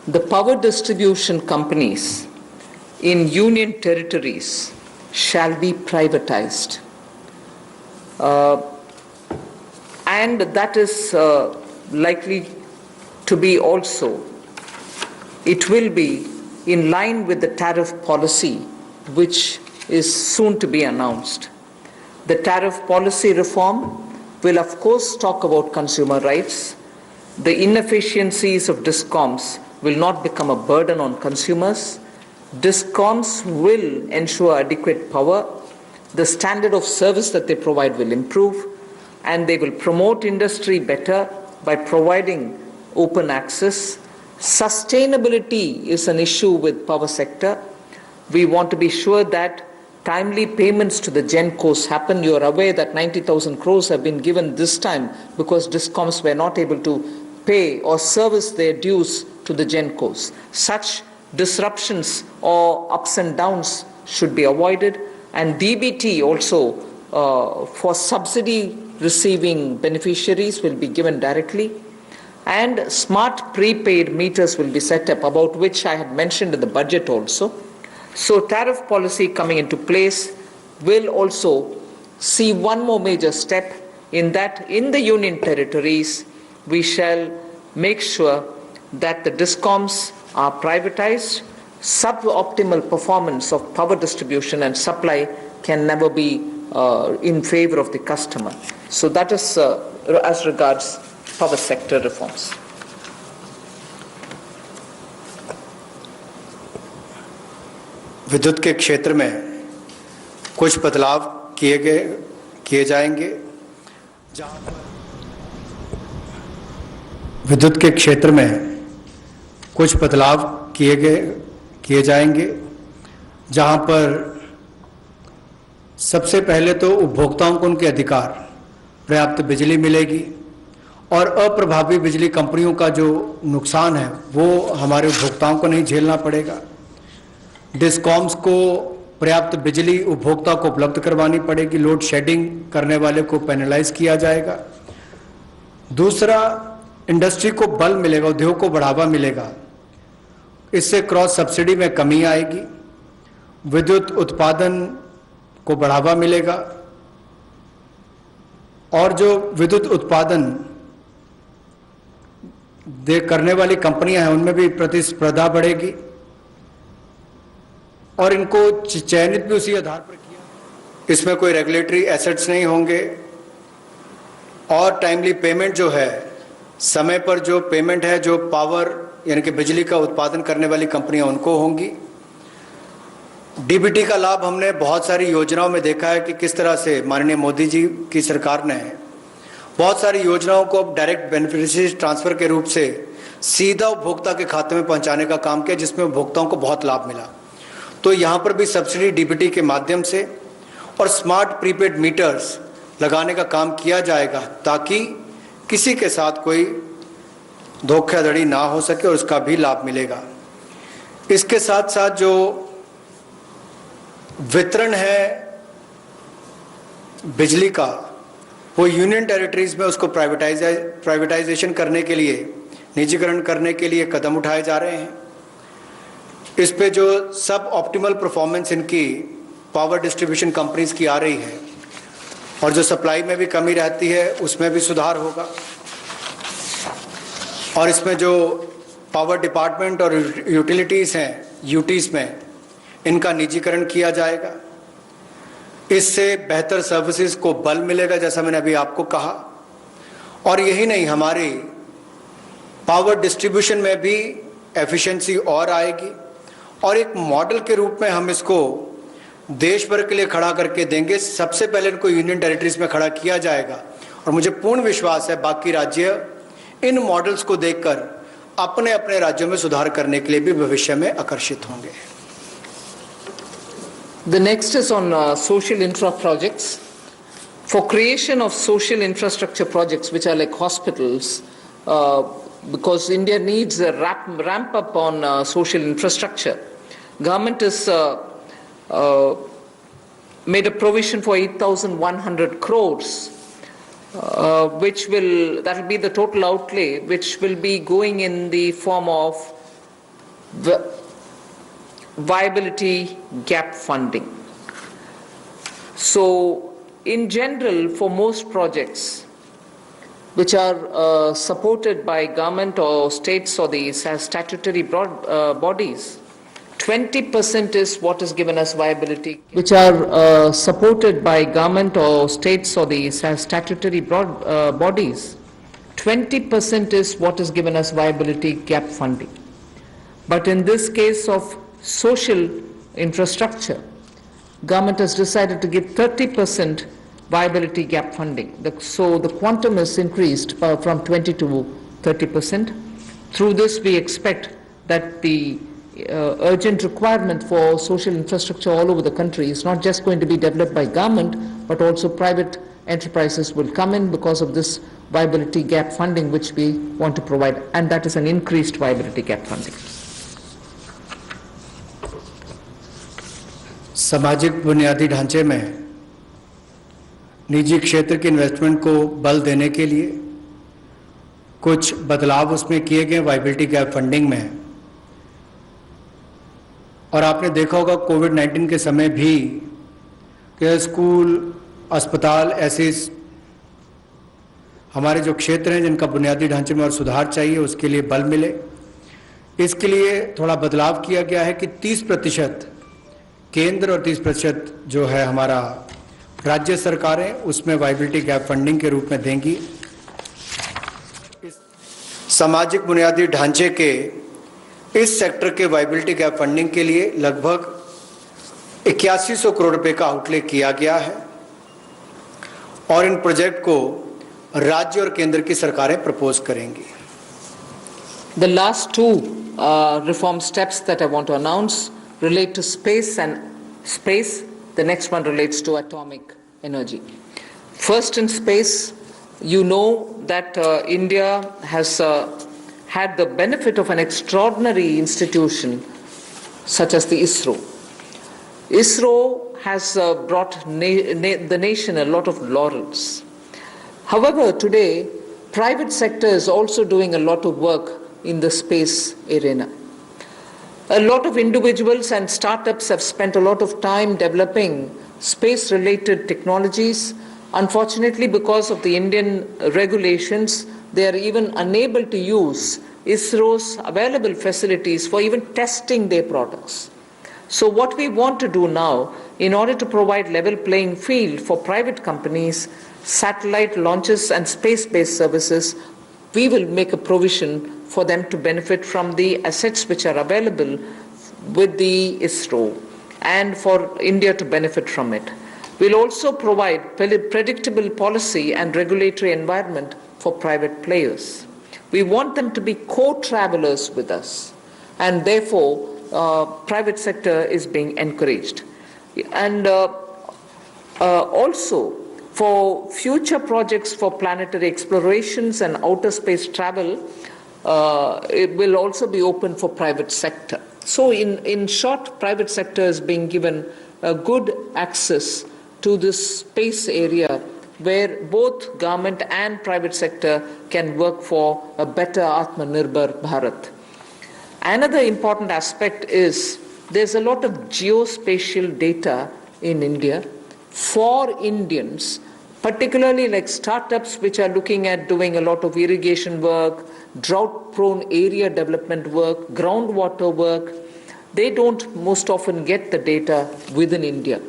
the power distribution companies in union territories shall be privatized. And that is likely to be also, it will be in line with the tariff policy which is soon to be announced. The tariff policy reform will of course talk about consumer rights. The inefficiencies of DISCOMs will not become a burden on consumers. DISCOMs will ensure adequate power. The standard of service that they provide will improve, and they will promote industry better by providing open access. Sustainability is an issue with power sector. We want to be sure that timely payments to the GENCOs happen. You are aware that 90,000 crores have been given this time because DISCOMs were not able to pay or service their dues to the GENCOs. Such disruptions or ups and downs should be avoided, and DBT also for subsidy receiving beneficiaries will be given directly, and smart prepaid meters will be set up, about which I had mentioned in the budget also. So tariff policy coming into place will also see one more major step, in that in the union territories we shall make sure that the DISCOMs are privatized. Suboptimal performance of power distribution and supply can never be in favor of the customer. So that is as regards power sector reforms. विद्युत के क्षेत्र में कुछ बदलाव किए जाएंगे। विद्युत के क्षेत्र में कुछ बदलाव किए जाएंगे, जहां पर सबसे पहले तो उपभोक्ताओं को उनके अधिकार, पर्याप्त बिजली मिलेगी और अप्रभावी बिजली कंपनियों का जो नुकसान है वो हमारे उपभोक्ताओं को नहीं झेलना पड़ेगा। डिस्कॉम्स को पर्याप्त बिजली उपभोक्ता को उपलब्ध करवानी पड़ेगी। लोड शेडिंग करने वाले को पेनलाइज किया जाएगा। दूसरा, इंडस्ट्री को बल मिलेगा, उद्योग को बढ़ावा मिलेगा। इससे क्रॉस सब्सिडी में कमी आएगी, विद्युत उत्पादन को बढ़ावा मिलेगा और जो विद्युत उत्पादन करने वाली कंपनियां हैं उनमें भी प्रतिस्पर्धा बढ़ेगी और इनको चयनित भी उसी आधार पर किया। इसमें कोई रेगुलेटरी एसेट्स नहीं होंगे और टाइमली पेमेंट जो है, समय पर जो पेमेंट है, जो पावर यानी कि बिजली का उत्पादन करने वाली कंपनियां उनको होंगी। डीबीटी का लाभ हमने बहुत सारी योजनाओं में देखा है कि किस तरह से माननीय मोदी जी की सरकार ने बहुत सारी योजनाओं को डायरेक्ट बेनिफिशियरी ट्रांसफर के रूप से सीधा उपभोक्ता के खाते में पहुंचाने का काम किया, जिसमें उपभोक्ताओं को बहुत लाभ मिला। तो यहाँ पर भी सब्सिडी डीबीटी के माध्यम से और स्मार्ट प्रीपेड मीटर्स लगाने का काम किया जाएगा ताकि किसी के साथ कोई धोखाधड़ी ना हो सके और उसका भी लाभ मिलेगा। इसके साथ साथ जो वितरण है बिजली का, वो यूनियन टेरिटरीज में उसको प्राइवेटाइजेशन करने के लिए, निजीकरण करने के लिए कदम उठाए जा रहे हैं। इस पे जो सब ऑप्टिमल परफॉर्मेंस इनकी पावर डिस्ट्रीब्यूशन कंपनीज की आ रही है और जो सप्लाई में भी कमी रहती है उसमें भी सुधार होगा और इसमें जो पावर डिपार्टमेंट और यूटिलिटीज़ हैं, यूटीज़ में इनका निजीकरण किया जाएगा। इससे बेहतर सर्विसेज को बल मिलेगा, जैसा मैंने अभी आपको कहा। और यही नहीं, हमारी पावर डिस्ट्रीब्यूशन में भी एफिशिएंसी और आएगी और एक मॉडल के रूप में हम इसको देश भर के लिए खड़ा करके देंगे। सबसे पहले इनको यूनियन टेरिटरीज में खड़ा किया जाएगा और मुझे पूर्ण विश्वास है बाकी राज्य इन मॉडल्स को देखकर अपने अपने राज्यों में सुधार करने के लिए भी भविष्य में आकर्षित होंगे। The next is on social infra projects. For creation of social infrastructure projects, which are like hospitals, because India needs a ramp up on social infrastructure, government has made a provision for 8,100 crores, that will be the total outlay, which will be going in the form of viability gap funding. So, in general, for most projects which are supported by government or states or the statutory bodies, 20% is what is given as viability, which are supported by government or states or the statutory bodies. 20% is what is given as viability gap funding. But in this case of social infrastructure, government has decided to give 30% viability gap funding. So the quantum is increased from 20 to 30%. Through this, we expect that the urgent requirement for social infrastructure all over the country is not just going to be developed by government, but also private enterprises will come in because of this viability gap funding which we want to provide, and that is an increased viability gap funding. सामाजिक बुनियादी ढांचे में निजी क्षेत्र के investment को बल देने के लिए कुछ बदलाव उसमें किए गए वायबिलिटी गैप फंडिंग में। और आपने देखा होगा कोविड-19 के समय भी कि स्कूल, अस्पताल, ऐसे हमारे जो क्षेत्र हैं जिनका बुनियादी ढांचे में और सुधार चाहिए, उसके लिए बल मिले। इसके लिए थोड़ा बदलाव किया गया है कि 30% केंद्र और 30% जो है हमारा राज्य सरकारें उसमें वायबिलिटी गैप फंडिंग के रूप में देंगी। सामाजिक बुनियादी ढांचे के इस सेक्टर के वायबिलिटी गैप फंडिंग के लिए लगभग 8100 करोड़ रुपए का आउटले किया गया है और इन प्रोजेक्ट को राज्य और केंद्र की सरकारें प्रपोज करेंगी। The last two reform steps that I want to announce relate to space and space. The next one relates to atomic energy. First, in space, you know that India has had the benefit of an extraordinary institution such as the ISRO. ISRO has brought the nation a lot of laurels. However, today, private sector is also doing a lot of work in the space arena. A lot of individuals and startups have spent a lot of time developing space-related technologies. Unfortunately, because of the Indian regulations, they are even unable to use ISRO's available facilities for even testing their products. So what we want to do now, in order to provide level playing field for private companies, satellite launches and space-based services, we will make a provision for them to benefit from the assets which are available with the ISRO and for India to benefit from it. We'll also provide predictable policy and regulatory environment for private players. We want them to be co-travelers with us, and therefore private sector is being encouraged. And also for future projects for planetary explorations and outer space travel, it will also be open for private sector. So in short, private sector is being given a good access to this space area where both government and private sector can work for a better Atmanirbhar Bharat. Another important aspect is there's a lot of geospatial data in India for Indians, particularly like startups which are looking at doing a lot of irrigation work, drought-prone area development work, groundwater work. They don't most often get the data within India.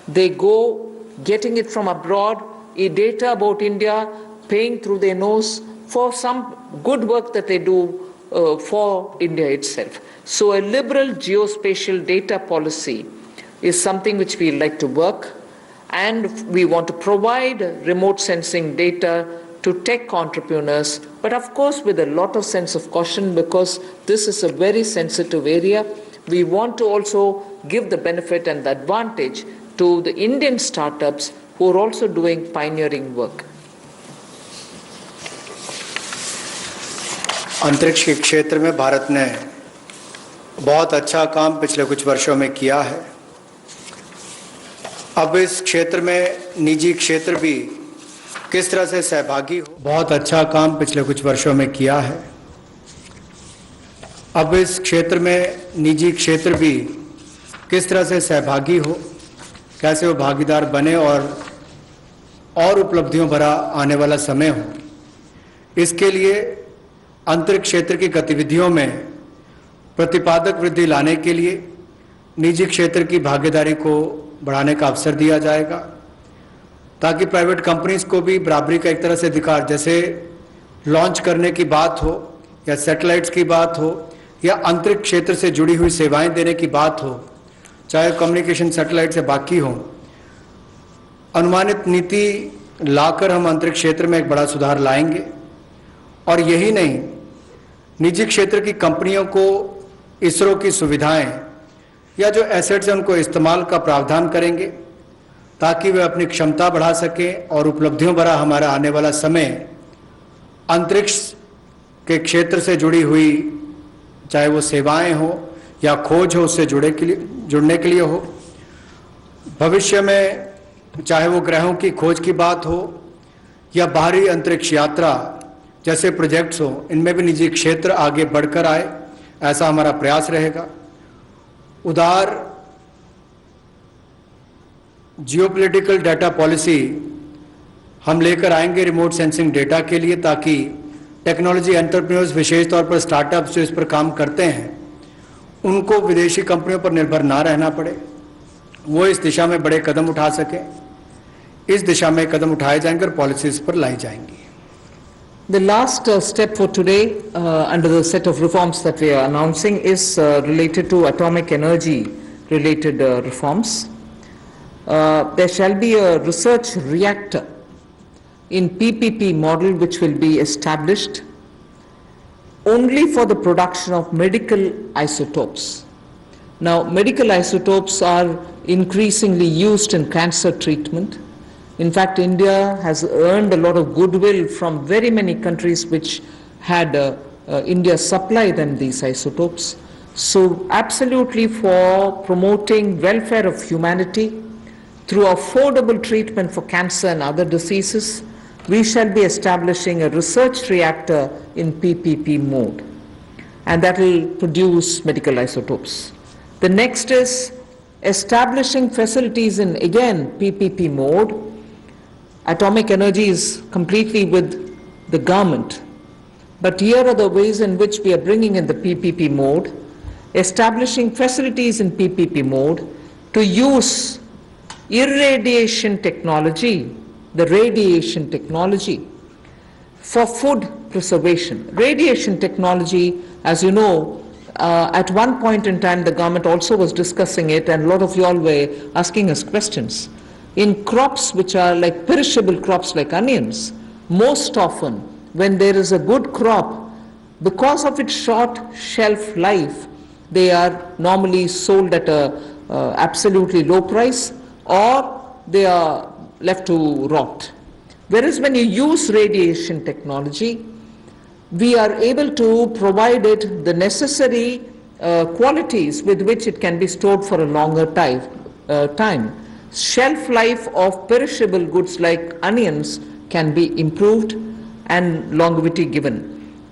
They go getting it from abroad, data about India, paying through their nose for some good work that they do for India itself. So a liberal geospatial data policy is something which we like to work, and we want to provide remote sensing data to tech entrepreneurs, but of course with a lot of sense of caution, because this is a very sensitive area. We want to also give the benefit and the advantage to the Indian startups who are also doing pioneering work. अंतरिक्ष के क्षेत्र में भारत ने बहुत अच्छा काम पिछले कुछ वर्षों में किया है। अब इस क्षेत्र में निजी क्षेत्र भी किस तरह से सहभागी हो, बहुत अच्छा काम पिछले कुछ वर्षों में किया है। अब इस क्षेत्र में निजी क्षेत्र भी किस तरह से सहभागी हो, कैसे वो भागीदार बने और उपलब्धियों भरा आने वाला समय हो, इसके लिए अंतरिक्ष क्षेत्र की गतिविधियों में प्रतिपादक वृद्धि लाने के लिए निजी क्षेत्र की भागीदारी को बढ़ाने का अवसर दिया जाएगा, ताकि प्राइवेट कंपनीज को भी बराबरी का एक तरह से अधिकार, जैसे लॉन्च करने की बात हो या सैटेलाइट्स की बात हो या अंतरिक्ष क्षेत्र से जुड़ी हुई सेवाएं देने की बात हो, चाहे कम्युनिकेशन सैटेलाइट से बाकी हो, अनुमानित नीति लाकर हम अंतरिक्ष क्षेत्र में एक बड़ा सुधार लाएंगे। और यही नहीं, निजी क्षेत्र की कंपनियों को इसरो की सुविधाएं या जो एसेट्स हैं उनको इस्तेमाल का प्रावधान करेंगे, ताकि वे अपनी क्षमता बढ़ा सकें और उपलब्धियों भरा हमारा आने वाला समय अंतरिक्ष के क्षेत्र से जुड़ी हुई, चाहे वो सेवाएं हो या खोज हो, उससे जुड़ने के लिए हो। भविष्य में चाहे वो ग्रहों की खोज की बात हो या बाहरी अंतरिक्ष यात्रा जैसे प्रोजेक्ट्स हो, इनमें भी निजी क्षेत्र आगे बढ़कर आए, ऐसा हमारा प्रयास रहेगा। उदार जियोपॉलिटिकल डाटा पॉलिसी हम लेकर आएंगे रिमोट सेंसिंग डेटा के लिए, ताकि टेक्नोलॉजी एंटरप्रेन्योर्स, विशेष तौर पर स्टार्टअप्स जो इस पर काम करते हैं, उनको विदेशी कंपनियों पर निर्भर ना रहना पड़े, वो इस दिशा में बड़े कदम उठा सकें। इस दिशा में कदम उठाए जाएंगे और पॉलिसीज पर लाई जाएंगी। The last step for today under the set of reforms that we are announcing is related to atomic energy related reforms. There shall be a research reactor in PPP model which will be established only for the production of medical isotopes. Now, medical isotopes are increasingly used in cancer treatment. In fact, India has earned a lot of goodwill from very many countries which had India supply them these isotopes. So absolutely for promoting welfare of humanity through affordable treatment for cancer and other diseases, we shall be establishing a research reactor in PPP mode, and that will produce medical isotopes. The next is establishing facilities in, again, PPP mode. Atomic energy is completely with the government, but here are the ways in which we are bringing in the PPP mode, establishing facilities in PPP mode to use irradiation technology, the radiation technology, for food preservation. Radiation technology, as you know, at one point in time the government also was discussing it, and a lot of you all were asking us questions. In crops which are like perishable crops like onions, most often when there is a good crop, because of its short shelf life, they are normally sold at a absolutely low price, or they are left to rot. Whereas when you use radiation technology, we are able to provide it the necessary qualities with which it can be stored for a longer time. Shelf life of perishable goods like onions can be improved and longevity given.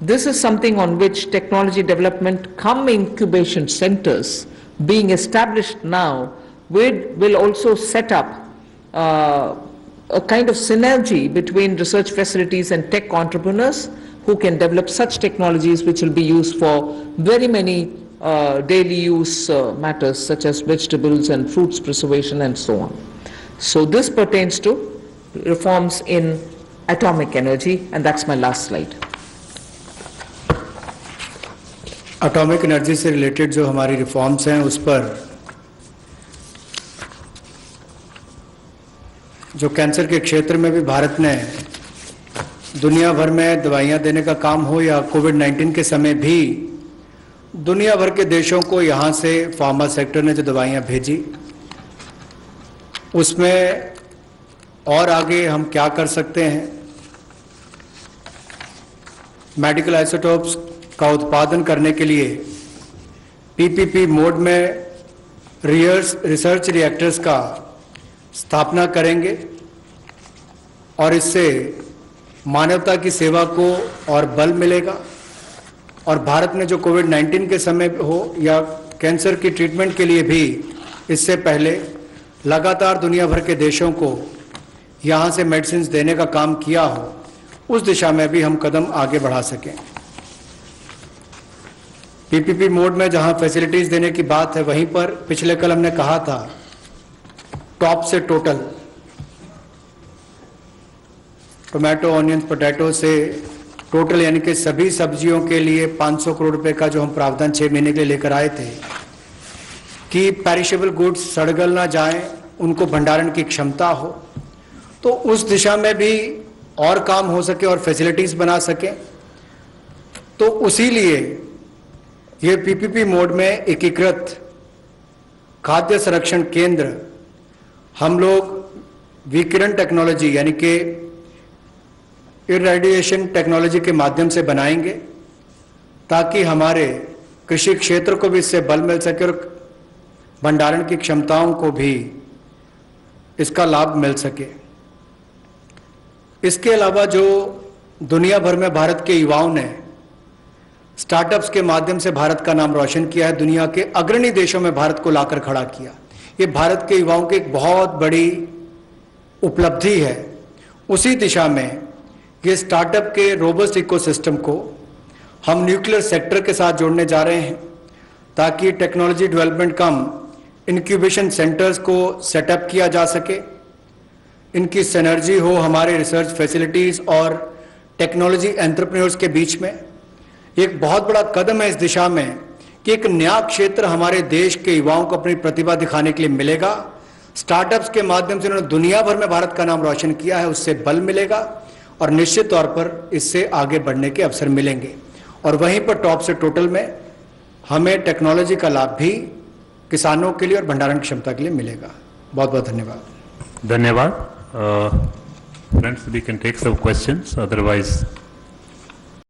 This is something on which technology development cum incubation centers being established now will also set up a kind of synergy between research facilities and tech entrepreneurs who can develop such technologies which will be used for very many daily use matters such as vegetables and fruits preservation and so on. So this pertains to reforms in atomic energy, and that's my last slide. Atomic energy से related जो हमारी reforms हैं, उस पर जो cancer के क्षेत्र में भी भारत ने दुनिया भर में दवाइयां देने का काम हो, या कोविड-19 के समय भी दुनिया भर के देशों को यहाँ से फार्मा सेक्टर ने जो दवाइयाँ भेजी, उसमें और आगे हम क्या कर सकते हैं। मेडिकल आइसोटोप्स का उत्पादन करने के लिए पीपीपी मोड में रिसर्च रिएक्टर्स का स्थापना करेंगे, और इससे मानवता की सेवा को और बल मिलेगा। और भारत में जो कोविड-19 के समय हो या कैंसर की ट्रीटमेंट के लिए भी इससे पहले लगातार दुनिया भर के देशों को यहाँ से मेडिसिन देने का काम किया हो, उस दिशा में भी हम कदम आगे बढ़ा सकें। पीपीपी मोड में जहां फैसिलिटीज देने की बात है, वहीं पर पिछले कल हमने कहा था टॉप से टोटल, टोमेटो, ऑनियन, पोटैटो से टोटल यानी कि सभी सब्जियों के लिए 500 करोड़ रुपए का जो हम प्रावधान 6 महीने के लिए लेकर आए थे कि पेरिशेबल गुड्स सड़गल ना जाएं, उनको भंडारण की क्षमता हो, तो उस दिशा में भी और काम हो सके और फैसिलिटीज बना सके। तो उसी लिए ये पीपीपी मोड में एकीकृत खाद्य संरक्षण केंद्र हम लोग विकिरण टेक्नोलॉजी यानी कि इरेडिएशन टेक्नोलॉजी के माध्यम से बनाएंगे ताकि हमारे कृषि क्षेत्र को भी इससे बल मिल सके और भंडारण की क्षमताओं को भी इसका लाभ मिल सके। इसके अलावा जो दुनिया भर में भारत के युवाओं ने स्टार्टअप्स के माध्यम से भारत का नाम रोशन किया है, दुनिया के अग्रणी देशों में भारत को लाकर खड़ा किया, ये भारत के युवाओं की एक बहुत बड़ी उपलब्धि है। उसी दिशा में ये स्टार्टअप के रोबस्ट इकोसिस्टम को हम न्यूक्लियर सेक्टर के साथ जोड़ने जा रहे हैं ताकि टेक्नोलॉजी डेवलपमेंट कम इंक्यूबेशन सेंटर्स को सेटअप किया जा सके, इनकी सिनर्जी हो हमारे रिसर्च फैसिलिटीज और टेक्नोलॉजी एंटरप्रेन्योर्स के बीच में। एक बहुत बड़ा कदम है इस दिशा में कि एक नया क्षेत्र हमारे देश के युवाओं को अपनी प्रतिभा दिखाने के लिए मिलेगा। स्टार्टअप्स के माध्यम से उन्होंने दुनिया भर में भारत का नाम रोशन किया है, उससे बल मिलेगा और निश्चित तौर पर इससे आगे बढ़ने के अवसर मिलेंगे। और वहीं पर टॉप से टोटल में हमें टेक्नोलॉजी का लाभ भी किसानों के लिए और भंडारण क्षमता के लिए मिलेगा। बहुत बहुत धन्यवाद। धन्यवाद। Friends, we can take some questions, otherwise